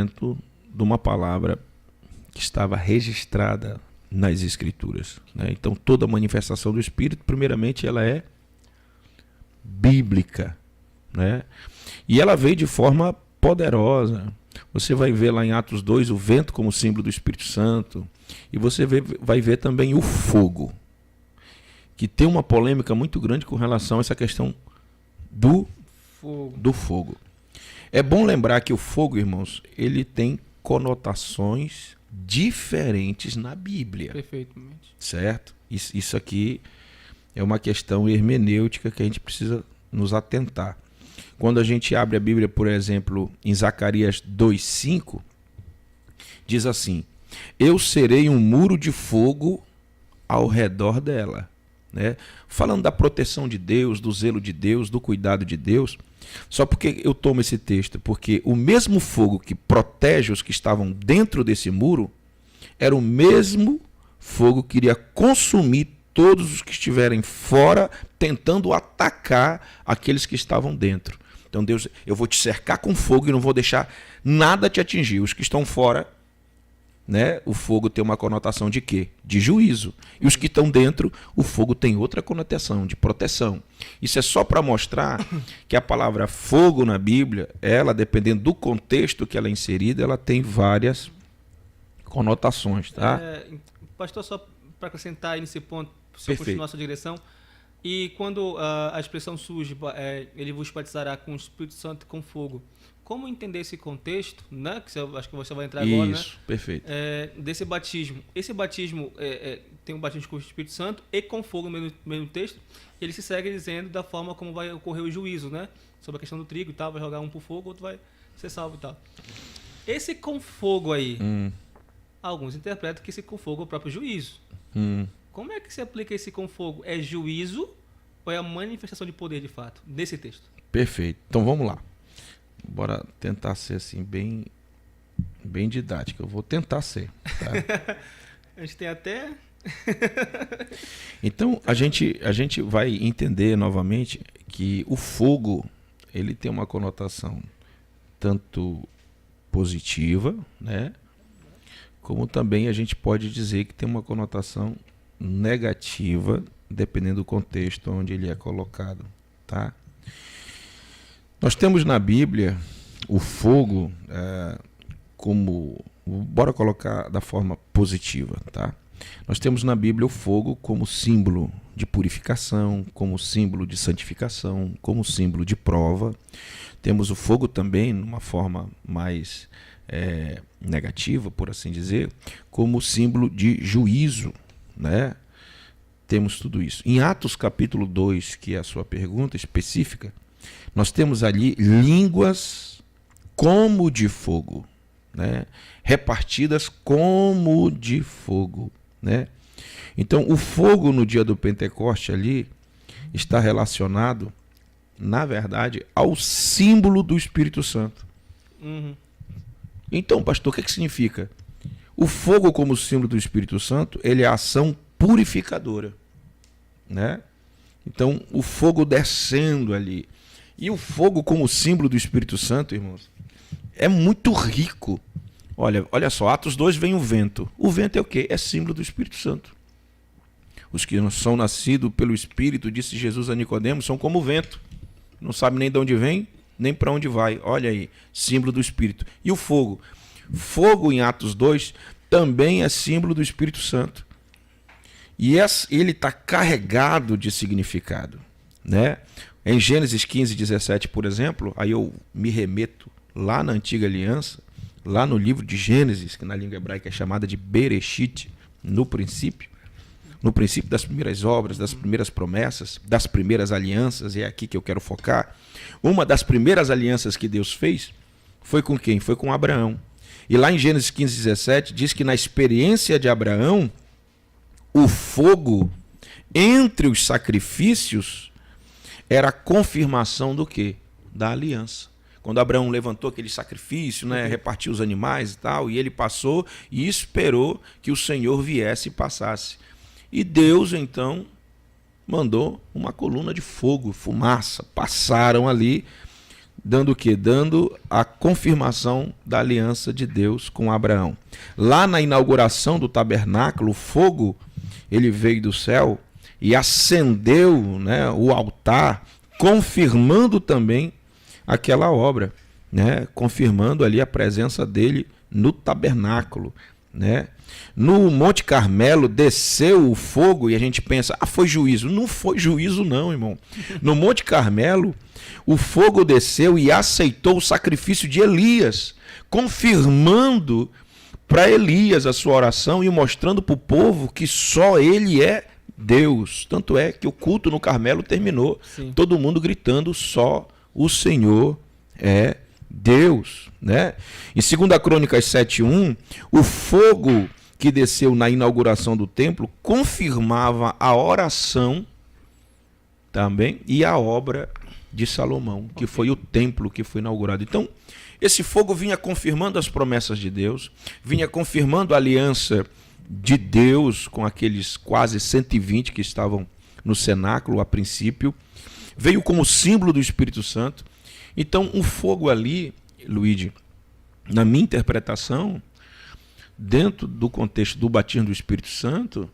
de uma palavra que estava registrada nas Escrituras, né? Então, toda manifestação do Espírito, primeiramente, ela é bíblica, né? E ela veio de forma poderosa. Você vai ver lá em Atos 2 o vento como símbolo do Espírito Santo, e você vai ver também o fogo, que tem uma polêmica muito grande com relação a essa questão do fogo. É bom lembrar que o fogo, irmãos, ele tem conotações diferentes na Bíblia. Perfeitamente. Certo? Isso aqui é uma questão hermenêutica que a gente precisa nos atentar. Quando a gente abre a Bíblia, por exemplo, em Zacarias 2:5, diz assim: eu serei um muro de fogo ao redor dela. Né? Falando da proteção de Deus, do zelo de Deus, do cuidado de Deus. Só porque eu tomo esse texto? Porque o mesmo fogo que protege os que estavam dentro desse muro era o mesmo fogo que iria consumir todos os que estiverem fora, tentando atacar aqueles que estavam dentro. Então Deus, eu vou te cercar com fogo e não vou deixar nada te atingir. Os que estão fora, né, o fogo tem uma conotação de quê? De juízo. E os que estão dentro, o fogo tem outra conotação, de proteção. Isso é só para mostrar que a palavra fogo na Bíblia, ela, dependendo do contexto que ela é inserida, ela tem várias conotações. Tá? Pastor, só para acrescentar aí nesse ponto, se eu continuar a sua direção, e quando a expressão surge, ele vos batizará com o Espírito Santo e com fogo. Como entender esse contexto, né? Que acho que você vai entrar agora, né? Isso, perfeito. Desse batismo. Esse batismo tem um batismo com o Espírito Santo e com fogo no mesmo texto. E ele se segue dizendo da forma como vai ocorrer o juízo, né? Sobre a questão do trigo e tal, vai jogar um pro fogo, outro vai ser salvo e tal. Esse com fogo aí, alguns interpretam que esse com fogo é o próprio juízo. Como é que se aplica esse com fogo? É juízo ou é a manifestação de poder de fato, nesse texto? Perfeito. Então vamos lá. Bora tentar ser assim, bem didático. Eu vou tentar ser. Tá? A gente tem até... Então, a gente vai entender novamente que o fogo, ele tem uma conotação tanto positiva, né? Como também a gente pode dizer que tem uma conotação negativa, dependendo do contexto onde ele é colocado. Tá? Nós temos na Bíblia o fogo como... Bora colocar da forma positiva, tá? Nós temos na Bíblia o fogo como símbolo de purificação, como símbolo de santificação, como símbolo de prova. Temos o fogo também, numa forma mais negativa, por assim dizer, como símbolo de juízo, né? Temos tudo isso. Em Atos capítulo 2, que é a sua pergunta específica, nós temos ali línguas como de fogo, né? Repartidas como de fogo, né? Então, o fogo no dia do Pentecoste ali está relacionado, na verdade, ao símbolo do Espírito Santo. Então, pastor, o que significa? O fogo como símbolo do Espírito Santo, ele é a ação purificadora, né? Então, o fogo descendo ali. E o fogo como símbolo do Espírito Santo, irmãos, é muito rico. Olha só, Atos 2 vem o vento. O vento é o quê? É símbolo do Espírito Santo. Os que não são nascidos pelo Espírito, disse Jesus a Nicodemos, são como o vento. Não sabe nem de onde vem, nem para onde vai. Olha aí, símbolo do Espírito. E o fogo? Fogo em Atos 2 também é símbolo do Espírito Santo. E ele está carregado de significado, né? Em Gênesis 15:17, por exemplo, aí eu me remeto lá na Antiga Aliança, lá no livro de Gênesis, que na língua hebraica é chamada de Bereshit, no princípio das primeiras obras, das primeiras promessas, das primeiras alianças, e é aqui que eu quero focar. Uma das primeiras alianças que Deus fez foi com quem? Foi com Abraão. E lá em Gênesis 15:17 diz que na experiência de Abraão, o fogo entre os sacrifícios era a confirmação do quê? Da aliança. Quando Abraão levantou aquele sacrifício, né, repartiu os animais e tal, e ele passou e esperou que o Senhor viesse e passasse. E Deus, então, mandou uma coluna de fogo, fumaça, passaram ali, Dando o quê? Dando a confirmação da aliança de Deus com Abraão. Lá na inauguração do tabernáculo, o fogo, ele veio do céu e acendeu, né, o altar, confirmando também aquela obra, né, confirmando ali a presença dele no tabernáculo, né? No Monte Carmelo desceu o fogo e a gente pensa, foi juízo. Não foi juízo não, irmão. No Monte Carmelo, o fogo desceu e aceitou o sacrifício de Elias, confirmando para Elias a sua oração e mostrando para o povo que só ele é Deus. Tanto é que o culto no Carmelo terminou, sim, todo mundo gritando, só o Senhor é Deus, né? Em 2 Crônicas 7:1, o fogo que desceu na inauguração do templo confirmava a oração também e a obra de Salomão, que foi o templo que foi inaugurado. Então, esse fogo vinha confirmando as promessas de Deus, vinha confirmando a aliança de Deus com aqueles quase 120 que estavam no cenáculo a princípio, veio como símbolo do Espírito Santo. Então, o fogo ali, Luigi, na minha interpretação, dentro do contexto do batismo do Espírito Santo,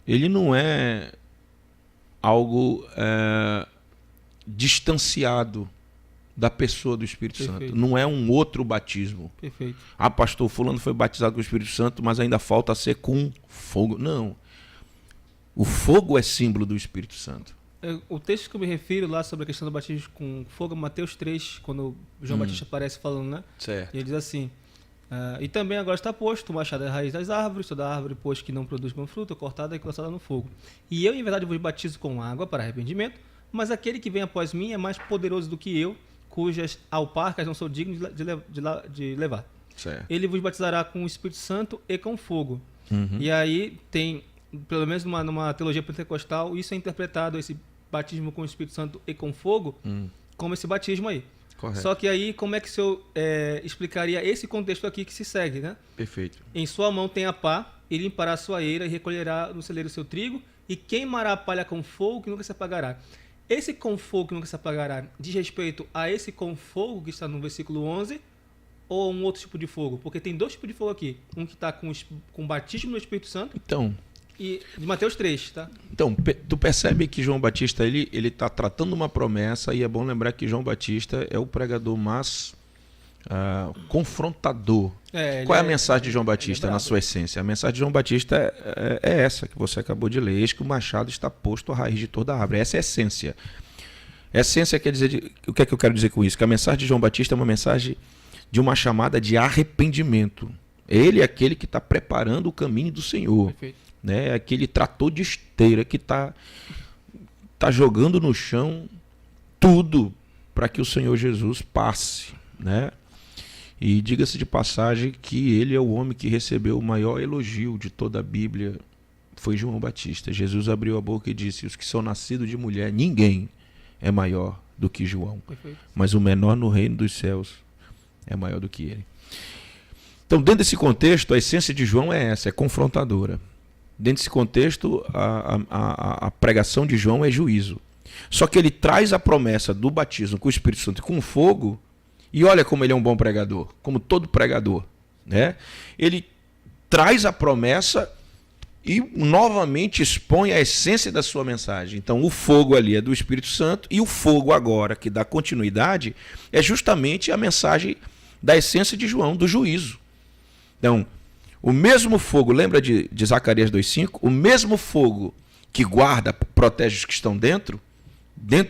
ele não é algo distanciado da pessoa do Espírito Perfeito. Santo. Não é um outro batismo. Perfeito. Pastor, fulano foi batizado com o Espírito Santo, mas ainda falta ser com fogo. Não. O fogo é símbolo do Espírito Santo. O texto que eu me refiro lá sobre a questão do batismo com fogo, Mateus 3, quando João Batista aparece falando, né? Certo. Ele diz assim, e também agora está posto o machado à raiz das árvores, toda árvore, pois que não produz bom fruto, cortada e lançada no fogo. E eu, em verdade, vos batizo com água para arrependimento, mas aquele que vem após mim é mais poderoso do que eu, cujas alparcas não sou digno de levar. Certo. Ele vos batizará com o Espírito Santo e com fogo. Uhum. E aí tem, pelo menos numa teologia pentecostal, isso é interpretado, esse batismo com o Espírito Santo e com fogo, como esse batismo aí. Correto. Só que aí, como é que o senhor explicaria esse contexto aqui que se segue, né? Perfeito. Em sua mão tem a pá, e limpará a sua eira, e recolherá no celeiro o seu trigo, e queimará a palha com fogo que nunca se apagará. Esse com fogo que nunca se apagará diz respeito a esse com fogo que está no versículo 11, ou um outro tipo de fogo? Porque tem dois tipos de fogo aqui. Um que está com batismo no Espírito Santo, Então, e de Mateus 3, tá? Então, tu percebe que João Batista ele está tratando uma promessa, e é bom lembrar que João Batista é o pregador mais confrontador. Qual é a mensagem de João Batista na sua essência? A mensagem de João Batista é essa que você acabou de ler: eis que o machado está posto à raiz de toda a árvore. Essa é a essência. A essência quer dizer, o que é que eu quero dizer com isso? Que a mensagem de João Batista é uma mensagem de uma chamada de arrependimento. Ele é aquele que está preparando o caminho do Senhor. Perfeito. Né? Aquele trator de esteira que está jogando no chão tudo para que o Senhor Jesus passe, né? E diga-se de passagem que ele é o homem que recebeu o maior elogio de toda a Bíblia, foi João Batista. Jesus abriu a boca e disse: os que são nascidos de mulher, ninguém é maior do que João. Perfeito. Mas o menor no reino dos céus é maior do que ele. Então, dentro desse contexto, a essência de João é essa, é confrontadora. Dentro desse contexto, a pregação de João é juízo. Só que ele traz a promessa do batismo com o Espírito Santo e com fogo, e olha como ele é um bom pregador, como todo pregador, né? Ele traz a promessa e novamente expõe a essência da sua mensagem. Então, o fogo ali é do Espírito Santo, e o fogo agora, que dá continuidade, é justamente a mensagem da essência de João, do juízo. Então, o mesmo fogo, lembra de Zacarias 2,5? O mesmo fogo que guarda, protege os que estão dentro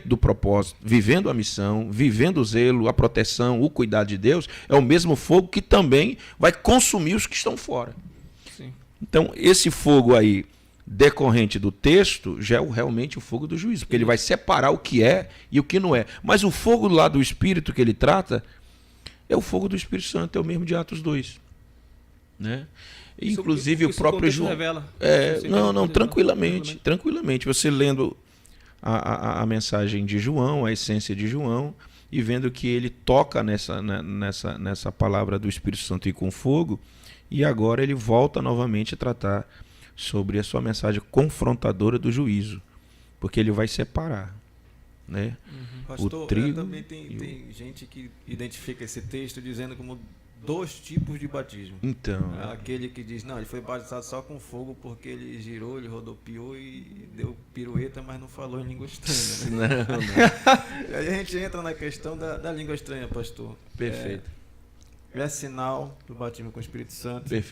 do propósito, vivendo a missão, vivendo o zelo, a proteção, o cuidado de Deus, é o mesmo fogo que também vai consumir os que estão fora. Sim. Então, esse fogo aí, decorrente do texto, já é realmente o fogo do juízo, porque ele vai separar o que é e o que não é. Mas o fogo lá do Espírito que ele trata é o fogo do Espírito Santo, é o mesmo de Atos 2. Né? Inclusive o próprio João revela. tranquilamente você lendo a mensagem de João, a essência de João, e vendo que ele toca nessa palavra do Espírito Santo e com fogo, e agora ele volta novamente a tratar sobre a sua mensagem confrontadora do juízo, porque ele vai separar né? Pastor, O trigo também tem gente que identifica esse texto dizendo como 2 tipos de batismo. Então, Aquele que diz, não, ele foi batizado só com fogo porque ele girou, ele rodopiou e deu pirueta, mas não falou em língua estranha. Né? não. E aí a gente entra na questão da língua estranha, pastor. Perfeito. É sinal do batismo com o Espírito Santo. Perfeito.